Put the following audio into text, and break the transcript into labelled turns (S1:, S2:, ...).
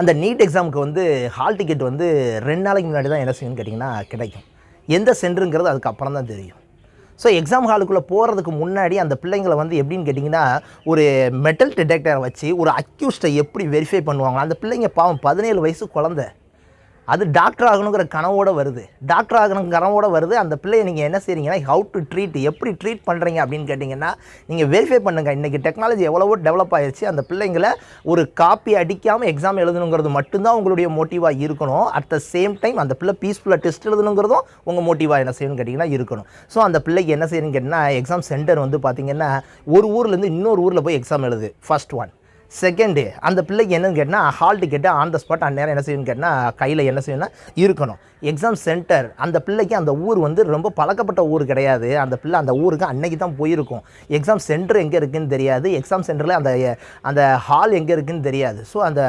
S1: அந்த நீட் எக்ஸாமுக்கு வந்து ஹால் டிக்கெட் வந்து 2 நாளைக்கு முன்னாடி தான் என்ன செய்யணும்னு கேட்டிங்கன்னா கிடைக்கும். எந்த சென்டருங்கிறது அதுக்கப்புறம் தான் தெரியும். ஸோ எக்ஸாம் ஹாலுக்குள்ளே போகிறதுக்கு முன்னாடி அந்த பிள்ளைங்களை வந்து எப்படின்னு கேட்டிங்கன்னா, ஒரு மெட்டல் டிடெக்டரை வச்சு ஒரு அக்யூஸ்டை எப்படி வெரிஃபை பண்ணுவாங்க. அந்த பிள்ளைங்க பாவம் 17 வயசு குழந்தை. அது டாக்டர் ஆகணுங்கிற கனவோடு வருது. டாக்டர் ஆகணும் கனவோடு வருது. அந்த பிள்ளையை நீங்கள் என்ன செய்கிறீங்கன்னா, ஹவு டு ட்ரீட், எப்படி ட்ரீட் பண்ணுறீங்க அப்படின்னு கேட்டிங்கன்னா, நீங்கள் வெரிஃபை பண்ணுங்கள். இன்றைக்கி டெக்னாலஜி எவ்வளவோ டெவலப் ஆகிடுச்சு. அந்த பிள்ளைங்களை ஒரு காப்பி அடிக்காமல் எக்ஸாம் எழுதணுங்கிறது மட்டும்தான் உங்களுடைய மோட்டிவாக இருக்கணும். அட் த சேம் டைம் அந்த பிள்ளை பீஸ்ஃபுல்லாக டெஸ்ட் எழுதணுங்கிறதும் உங்கள் மோட்டிவாக என்ன செய்யணும்னு கேட்டிங்கன்னா இருக்கணும். ஸோ அந்த பிள்ளைக்கு என்ன செய்யணும்னு கேட்டிங்கன்னா, எக்ஸாம் சென்டர் வந்து பார்த்திங்கன்னா ஒரு ஊர்லேருந்து இன்னொரு ஊரில் போய் எக்ஸாம் எழுது. First one. செகண்டு, அந்த பிள்ளைக்கு என்னன்னு கேட்டால் hall ticket on the spot அந்நேரம் என்ன செய்யணும்னு கேட்டால் கையில் என்ன செய்யணும்னா இருக்கணும். எக்ஸாம் சென்டர் அந்த பிள்ளைக்கு அந்த ஊர் வந்து ரொம்ப பழக்கப்பட்ட ஊர் கிடையாது. அந்த பிள்ளை அந்த ஊருக்கு அன்னைக்கு தான் போயிருக்கும். எக்ஸாம் சென்டர் எங்கே இருக்குதுன்னு தெரியாது. எக்ஸாம் சென்டரில் அந்த ஹால் எங்கே இருக்குதுன்னு தெரியாது. ஸோ அந்த